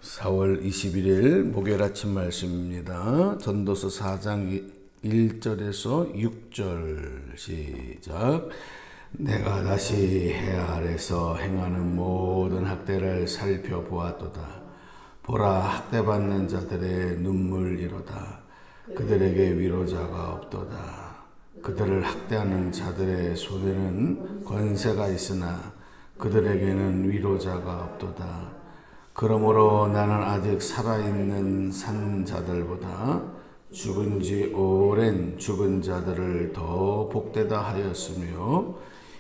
4월 21일 목요일 아침 말씀입니다. 전도서 4장 1절에서 6절 시작. 내가 다시 해 아래서 행하는 모든 학대를 살펴보았도다. 보라, 학대받는 자들의 눈물이로다. 그들에게 위로자가 없도다. 그들을 학대하는 자들의 손에는 권세가 있으나 그들에게는 위로자가 없도다. 그러므로 나는 아직 살아있는 산 자들보다 죽은 지 오랜 죽은 자들을 더 복되다 하였으며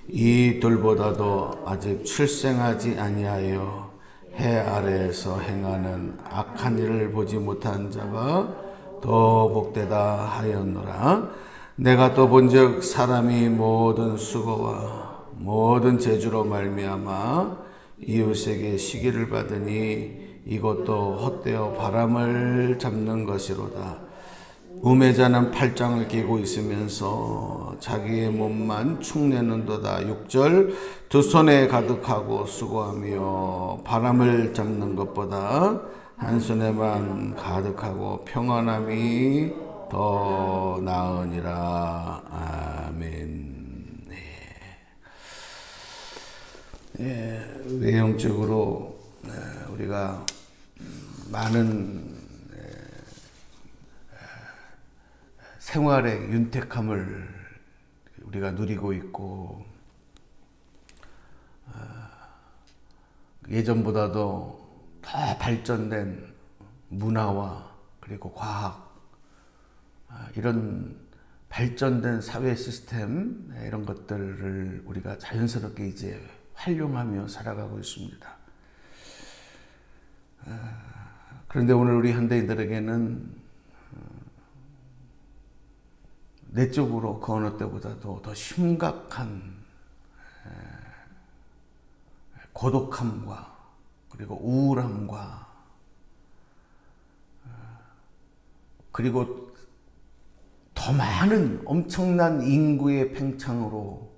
이들보다도 아직 출생하지 아니하여 해 아래에서 행하는 악한 일을 보지 못한 자가 더 복되다 하였노라. 내가 또 본즉 사람이 모든 수고와 모든 재주로 말미암아 이웃에게 시기를 받으니 이것도 헛되어 바람을 잡는 것이로다. 우매자는 팔짱을 끼고 있으면서 자기의 몸만 축내는도다. 6절 두 손에 가득하고 수고하며 바람을 잡는 것보다 한 손에만 가득하고 평안함이 더 나으니라. 아멘. 외형적으로 우리가 많은 생활의 윤택함을 우리가 누리고 있고 예전보다도 더 발전된 문화와 그리고 과학 이런 발전된 사회 시스템 이런 것들을 우리가 자연스럽게 이제 활용하며 살아가고 있습니다. 그런데 오늘 우리 현대인들에게는 내적으로 그 어느 때보다도 더 심각한 고독함과 그리고 우울함과 그리고 더 많은 엄청난 인구의 팽창으로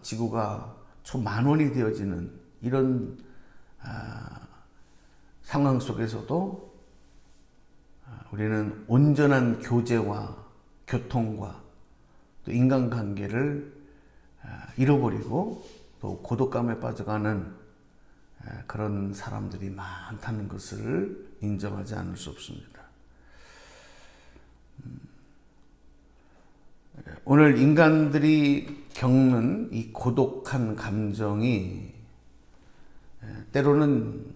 지구가 초만원이 되어지는 이런 상황 속에서도 우리는 온전한 교제와 교통과 또 인간관계를 잃어버리고 또 고독감에 빠져가는 그런 사람들이 많다는 것을 인정하지 않을 수 없습니다. 오늘 인간들이 겪는 이 고독한 감정이 때로는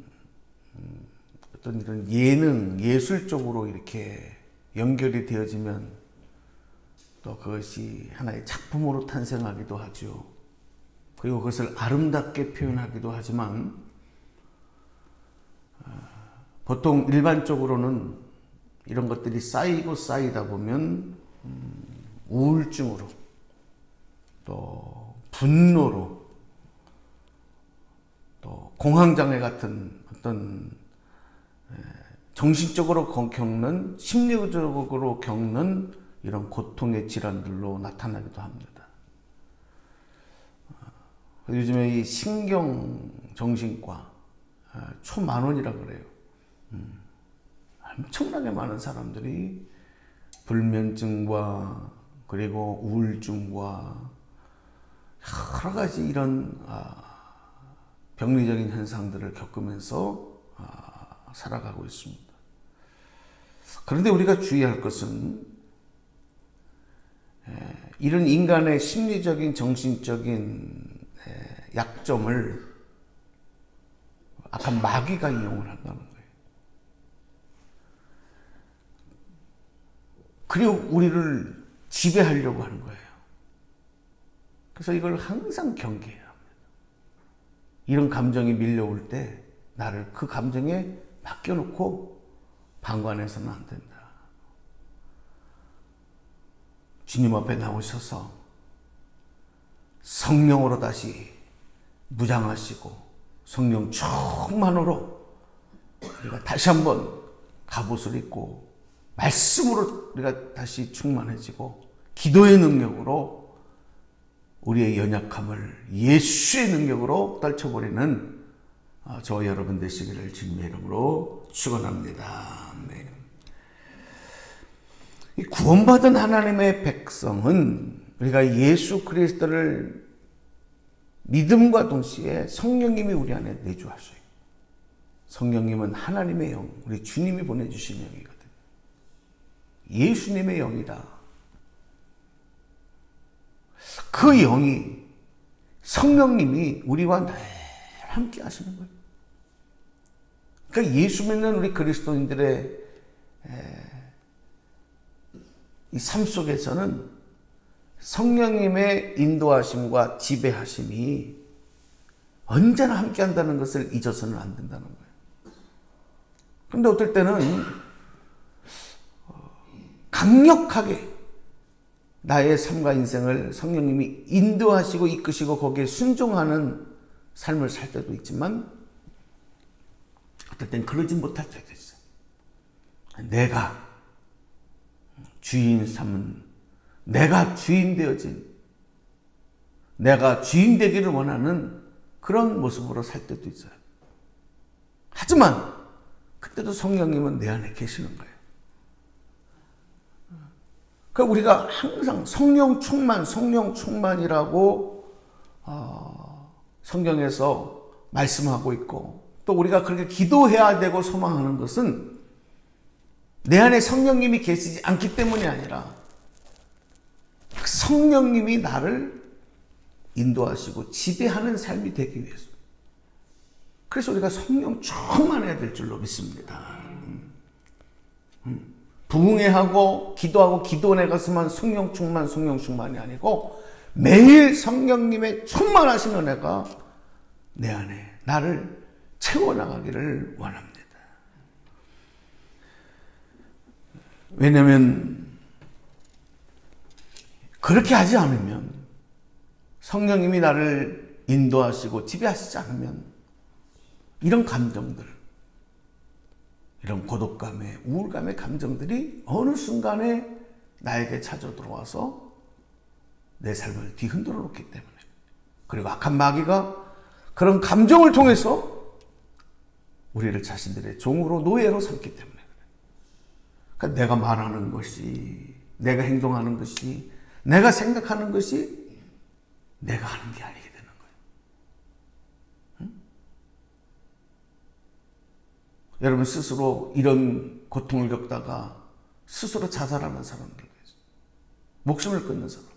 어떤 이런 예능, 예술 쪽으로 이렇게 연결이 되어지면 또 그것이 하나의 작품으로 탄생하기도 하죠. 그리고 그것을 아름답게 표현하기도 하지만 보통 일반적으로는 이런 것들이 쌓이고 쌓이다 보면 우울증으로 또 분노로 또 공황장애 같은 어떤 정신적으로 겪는 심리적으로 겪는 이런 고통의 질환들로 나타나기도 합니다. 요즘에 이 신경정신과 초만원이라 그래요. 엄청나게 많은 사람들이 불면증과 그리고 우울증과 여러 가지 이런 병리적인 현상들을 겪으면서 살아가고 있습니다. 그런데 우리가 주의할 것은 이런 인간의 심리적인 정신적인 약점을 악한 마귀가 이용을 한다는 거예요. 그리고 우리를 지배하려고 하는 거예요. 그래서 이걸 항상 경계해야 합니다. 이런 감정이 밀려올 때 나를 그 감정에 맡겨놓고 방관해서는 안 된다. 주님 앞에 나오셔서 성령으로 다시 무장하시고 성령 충만으로 우리가 다시 한번 갑옷을 입고 말씀으로 우리가 다시 충만해지고 기도의 능력으로 우리의 연약함을 예수의 능력으로 떨쳐버리는 저와 여러분 되시기를 주님의 이름으로 축원합니다. 네. 이 구원받은 하나님의 백성은 우리가 예수 그리스도를 믿음과 동시에 성령님이 우리 안에 내주하셔요. 성령님은 하나님의 영, 우리 주님이 보내주신 영이거든요. 예수님의 영이다. 그 영이, 성령님이 우리와 늘 함께 하시는 거예요. 그러니까 예수 믿는 우리 그리스도인들의 이 삶 속에서는 성령님의 인도하심과 지배하심이 언제나 함께 한다는 것을 잊어서는 안 된다는 거예요. 그런데 어떨 때는 강력하게 나의 삶과 인생을 성령님이 인도하시고 이끄시고 거기에 순종하는 삶을 살 때도 있지만 어떨 땐 그러지 못할 때도 있어요. 내가 주인 삼은, 내가 주인 되어진, 내가 주인 되기를 원하는 그런 모습으로 살 때도 있어요. 하지만 그때도 성령님은 내 안에 계시는 거예요. 그러니까 우리가 항상 성령 충만이라고 성경에서 말씀하고 있고, 또 우리가 그렇게 기도해야 되고 소망하는 것은 내 안에 성령님이 계시지 않기 때문이 아니라 성령님이 나를 인도하시고 지배하는 삶이 되기 위해서. 그래서 우리가 성령 충만해야 될 줄로 믿습니다. 부흥회하고 기도하고 기도원에 갔으면 성령 충만이 아니고 매일 성령님의 충만하신 은혜가 내 안에 나를 채워나가기를 원합니다. 왜냐하면 그렇게 하지 않으면, 성령님이 나를 인도하시고 지배하시지 않으면 이런 감정들, 이런 고독감의, 우울감의 감정들이 어느 순간에 나에게 찾아 들어와서 내 삶을 뒤흔들어 놓기 때문에, 그리고 악한 마귀가 그런 감정을 통해서 우리를 자신들의 종으로, 노예로 삼기 때문에. 그러니까 내가 말하는 것이, 내가 행동하는 것이, 내가 생각하는 것이 내가 하는 게 아니게 되는 거예요. 응? 여러분 스스로 이런 고통을 겪다가 스스로 자살하는 사람들 계세요. 목숨을 끊는 사람.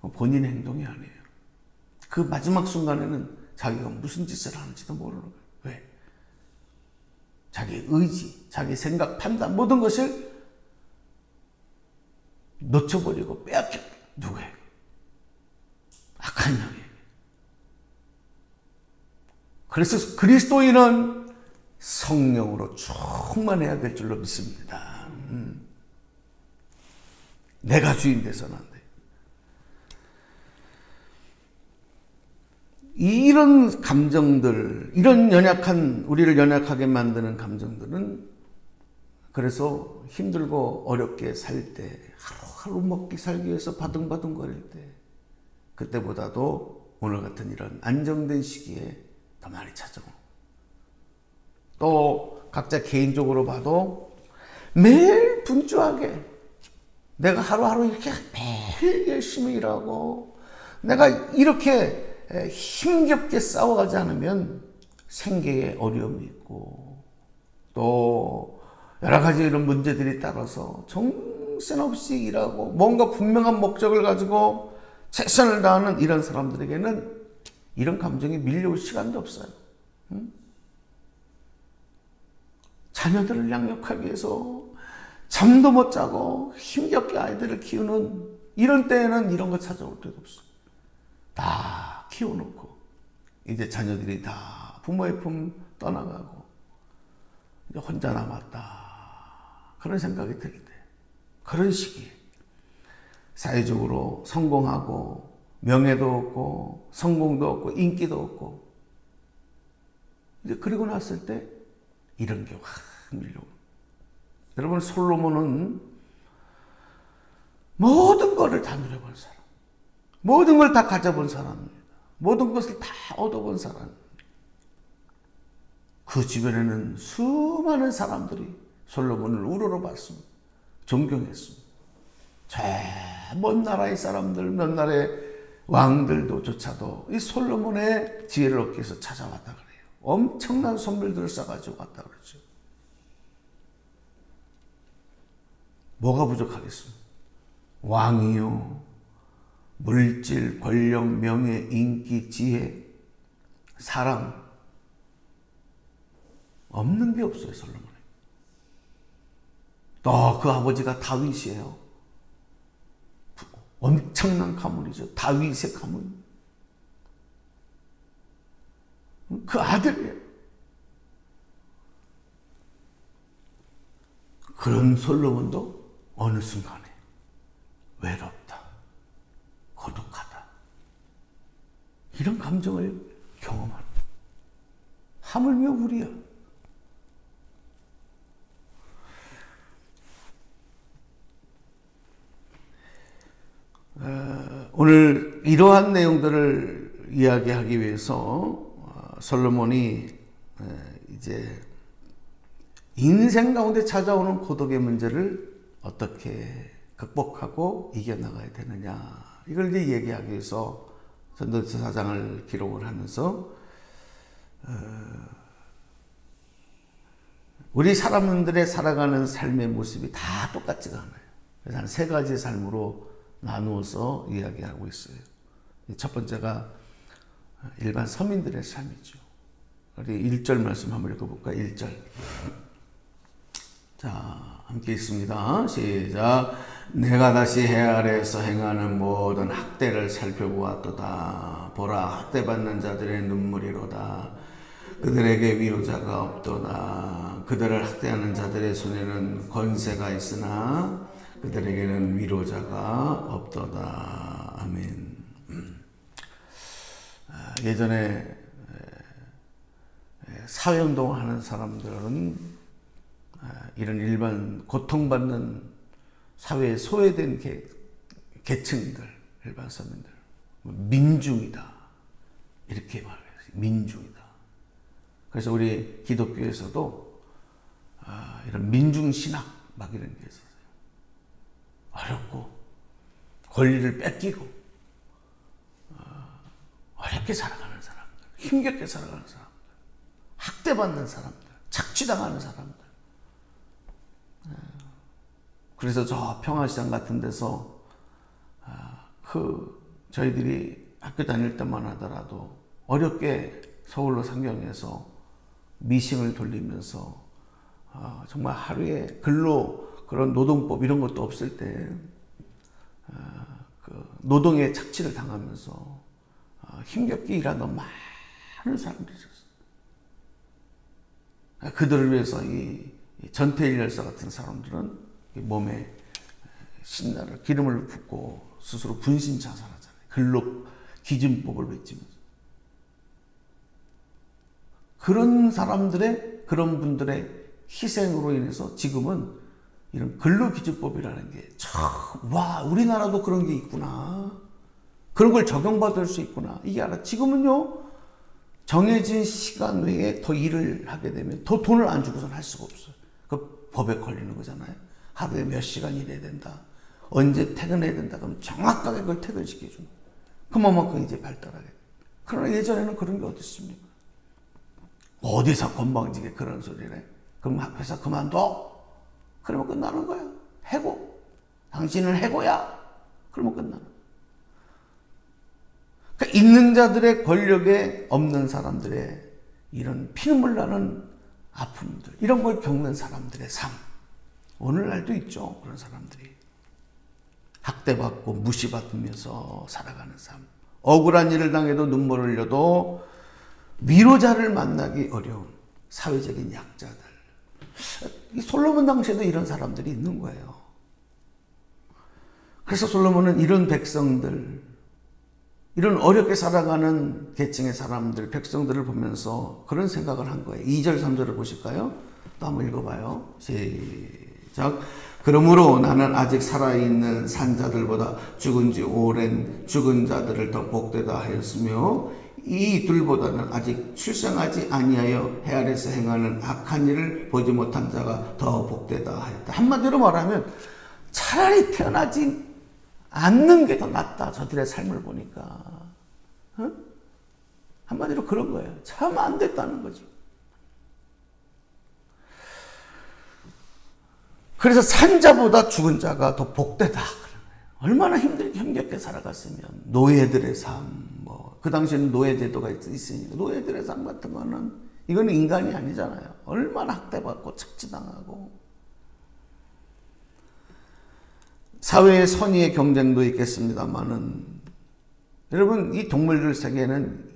본인의 행동이 아니에요. 그 마지막 순간에는 자기가 무슨 짓을 하는지도 모르는 거예요. 왜? 자기 의지, 자기 생각, 판단, 모든 것을 놓쳐버리고 빼앗겼다. 누구예요? 악한 영이에요. 그래서 그리스도인은 성령으로 충만해야 될 줄로 믿습니다. 내가 주인 돼서는 안 돼요. 이런 감정들, 이런 우리를 연약하게 만드는 감정들은, 그래서 힘들고 어렵게 살 때, 하루하루 먹기 살기 위해서 바둥바둥거릴 때, 그때보다도 오늘 같은 이런 안정된 시기에 더 많이 찾아오고, 또 각자 개인적으로 봐도 매일 분주하게 내가 하루하루 이렇게 매일 열심히 일하고 내가 이렇게 힘겹게 싸워가지 않으면 생계에 어려움이 있고, 또 여러 가지 이런 문제들이 따라서 정신없이 일하고 뭔가 분명한 목적을 가지고 최선을 다하는 이런 사람들에게는 이런 감정이 밀려올 시간도 없어요. 자녀들을 양육하기 위해서 잠도 못 자고 힘겹게 아이들을 키우는 이런 때에는 이런 거 찾아올 때도 없어요. 다 키워놓고 이제 자녀들이 다 부모의 품 떠나가고 이제 혼자 남았다, 그런 생각이 들 때, 그런 시기에 사회적으로 성공하고 명예도 없고 성공도 없고 인기도 없고, 이제 그리고 났을 때 이런 게 확 밀려오고. 여러분, 솔로몬은 모든 것을 다 누려본 사람, 모든 걸 다 가져본 사람입니다. 모든 것을 다 얻어본 사람입니다. 그 주변에는 수많은 사람들이 솔로몬을 우러러봤습니다. 존경했습니다. 저 먼 나라의 사람들, 몇 나라의 왕들도 조차도 이 솔로몬의 지혜를 얻기 위해서 찾아왔다 그래요. 엄청난 선물들을 싸가지고 왔다 그러죠. 뭐가 부족하겠습니까? 왕이요, 물질, 권력, 명예, 인기, 지혜, 사랑, 없는 게 없어요, 솔로몬에. 또 그 아버지가 다윗이에요. 엄청난 가문이죠. 다윗의 가문. 그 아들이에요. 그런 솔로몬도 어느 순간에 외롭다, 고독하다, 이런 감정을 경험하는, 하물며 우리야. 오늘 이러한 내용들을 이야기하기 위해서 솔로몬이 이제 인생 가운데 찾아오는 고독의 문제를 어떻게 극복하고 이겨나가야 되느냐, 이걸 이제 얘기하기 위해서 전도서 4장을 기록을 하면서 우리 사람들의 살아가는 삶의 모습이 다 똑같지가 않아요. 그래서 한 세 가지 삶으로 나누어서 이야기하고 있어요. 첫 번째가 일반 서민들의 삶이죠. 우리 1절 말씀 한번 읽어볼까요? 1절. 자, 함께 읽습니다. 시작. 내가 다시 해 아래에서 행하는 모든 학대를 살펴보았도다. 보라, 학대받는 자들의 눈물이로다. 그들에게 위로자가 없도다. 그들을 학대하는 자들의 손에는 권세가 있으나 그들에게는 위로자가 없도다. 아멘. 예전에 사회운동 하는 사람들은 이런 일반 고통받는 사회에 소외된 계층들, 일반 서민들, 민중이다, 이렇게 말해요. 민중이다. 그래서 우리 기독교에서도 이런 민중신학 막 이런 게 있어요. 어렵고 권리를 뺏기고 어렵게 살아가는 사람들, 힘겹게 살아가는 사람들, 학대받는 사람들, 착취당하는 사람들. 그래서 저 평화시장 같은 데서 저희들이 학교 다닐 때만 하더라도 어렵게 서울로 상경해서 미싱을 돌리면서 정말 하루에 근로 그런 노동법 이런 것도 없을 때 그 노동의 착취를 당하면서 힘겹게 일하는 많은 사람들이 있었어요. 그들을 위해서 이 전태일 열사 같은 사람들은 몸에 신나를 기름을 붓고 스스로 분신 자살하잖아요. 근로 기준법을 외치면서. 그런 사람들의, 그런 분들의 희생으로 인해서 지금은 이런 근로기준법이라는 게 참, 와, 우리나라도 그런 게 있구나. 그런 걸 적용받을 수 있구나. 이게 알아. 지금은요, 정해진 시간 외에 더 일을 하게 되면 더 돈을 안 주고선 할 수가 없어요. 그 법에 걸리는 거잖아요. 하루에 몇 시간 일해야 된다. 언제 퇴근해야 된다. 그럼 정확하게 그걸 퇴근시켜주는 거예요. 그만큼 이제 발달하게. 그러나 예전에는 그런 게 어디 있습니까? 어디서 건방지게 그런 소리를 해. 그럼 회사 그만둬. 그러면 끝나는 거야. 해고. 당신은 해고야. 그러면 끝나는 거야. 그러니까 있는 자들의 권력에 없는 사람들의 이런 피눈물 나는 아픔들, 이런 걸 겪는 사람들의 삶. 오늘날도 있죠. 그런 사람들이. 학대받고 무시받으면서 살아가는 삶. 억울한 일을 당해도 눈물을 흘려도 위로자를 만나기 어려운 사회적인 약자들. 이 솔로몬 당시에도 이런 사람들이 있는 거예요. 그래서 솔로몬은 이런 백성들, 이런 어렵게 살아가는 계층의 사람들, 백성들을 보면서 그런 생각을 한 거예요. 2절, 3절을 보실까요? 또 한번 읽어봐요. 시작. 그러므로 나는 아직 살아있는 산자들보다 죽은 지 오랜 죽은 자들을 더 복되다 하였으며 이 둘보다는 아직 출생하지 아니하여 해 아래서 행하는 악한 일을 보지 못한 자가 더 복되다 하였다. 한마디로 말하면 차라리 태어나지 않는 게 더 낫다. 저들의 삶을 보니까. 한마디로 그런 거예요. 참 안 됐다는 거죠. 그래서 산 자보다 죽은 자가 더 복되다. 얼마나 힘겹게 살아갔으면. 노예들의 삶, 그 당시에는 노예제도가 있으니까 노예들의 삶 같은 거는 이건 인간이 아니잖아요. 얼마나 학대받고 착취당하고. 사회의 선의의 경쟁도 있겠습니다만은 여러분, 이 동물들 세계는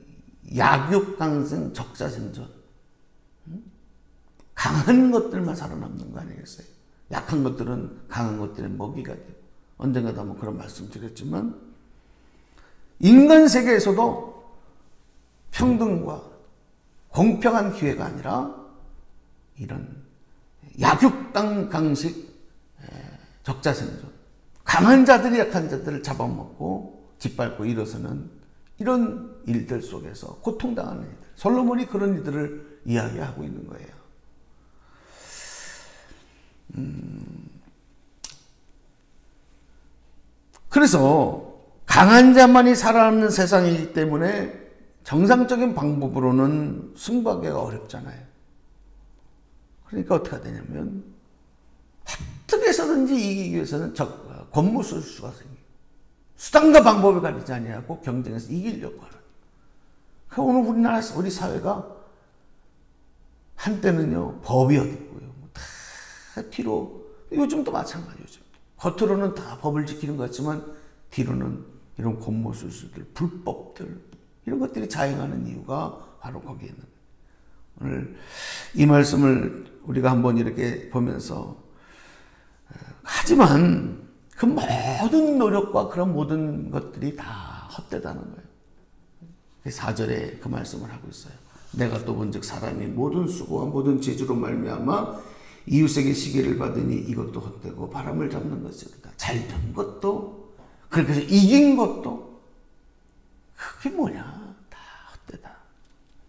약육강생 적자생존. 강한 것들만 살아남는 거 아니겠어요? 약한 것들은 강한 것들의 먹이가 돼요. 언젠가도 한번 그런 말씀 드렸지만 인간 세계에서도 평등과 공평한 기회가 아니라 이런 약육강식 적자생존. 강한 자들이 약한 자들을 잡아먹고 짓밟고 일어서는 이런 일들 속에서 고통당하는 일들. 솔로몬이 그런 일들을 이야기하고 있는 거예요. 그래서 강한 자만이 살아남는 세상이기 때문에 정상적인 방법으로는 승부하기가 어렵잖아요. 그러니까 어떻게 되냐면 어떻게 해서든지 이기기 위해서는 권무술수가 생겨요. 수단과 방법을 가리지 아니하고 경쟁에서 이기려고 하는. 그러니까 오늘 우리나라 우리 사회가 한때는요 법이 어딨고요 다 뒤로, 요즘도 마찬가지죠. 겉으로는 다 법을 지키는 것 같지만 뒤로는 이런 권모술수들, 불법들, 이런 것들이 자행하는 이유가 바로 거기에 있는 거예요. 오늘 이 말씀을 우리가 한번 이렇게 보면서, 하지만 그 모든 노력과 그런 모든 것들이 다 헛되다는 거예요. 4절에 그 말씀을 하고 있어요. 내가 또 본즉 사람이 모든 수고와 모든 재주로 말미암아 이웃에게 시기를 받으니 이것도 헛되고 바람을 잡는 것이다. 잘 된 것도, 그렇게 해서 이긴 것도, 그게 뭐냐? 다 헛되다.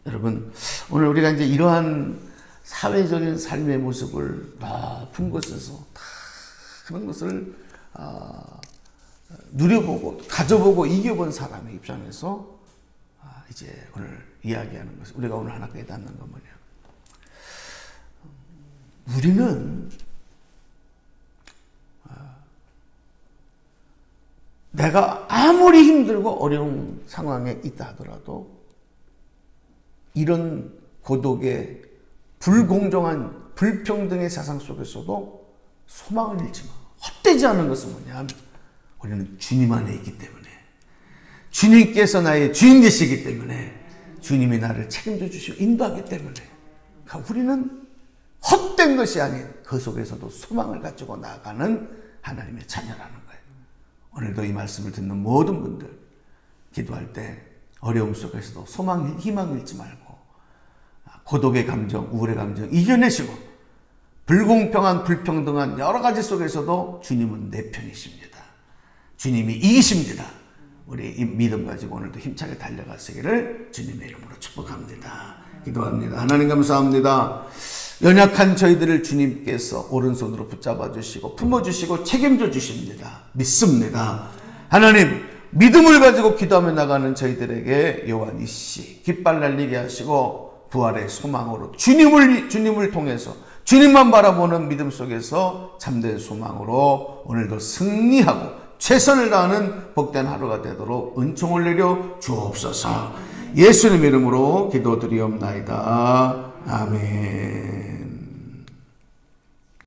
여러분, 오늘 우리가 이제 이러한 사회적인 삶의 모습을 높은 곳에서 다 그런 것을 누려보고 가져보고 이겨본 사람의 입장에서 이제 오늘 이야기하는 것은, 우리가 오늘 하나 깨닫는 건 뭐냐? 우리는 내가 아무리 힘들고 어려운 상황에 있다 하더라도 이런 고독의 불공정한 불평등의 세상 속에서도 소망을 잃지 마. 헛되지 않은 것은 뭐냐? 우리는 주님 안에 있기 때문에, 주님께서 나의 주인 되시기 때문에, 주님이 나를 책임져 주시고 인도하기 때문에, 그러니까 우리는 헛된 것이 아닌 그 속에서도 소망을 가지고 나아가는 하나님의 자녀라는 거예요. 오늘도 이 말씀을 듣는 모든 분들, 기도할 때 어려움 속에서도 소망, 희망 잃지 말고 고독의 감정, 우울의 감정 이겨내시고, 불공평한 불평등한 여러 가지 속에서도 주님은 내 편이십니다. 주님이 이기십니다. 우리 이 믿음 가지고 오늘도 힘차게 달려가시기를 주님의 이름으로 축복합니다. 기도합니다. 하나님 감사합니다. 연약한 저희들을 주님께서 오른손으로 붙잡아 주시고 품어주시고 책임져 주십니다. 믿습니다. 하나님, 믿음을 가지고 기도하며 나가는 저희들에게 요한 이씨 깃발 날리게 하시고 부활의 소망으로 주님을 통해서 주님만 바라보는 믿음 속에서 참된 소망으로 오늘도 승리하고 최선을 다하는 복된 하루가 되도록 은총을 내려 주옵소서. 예수님 이름으로 기도드리옵나이다. 아멘.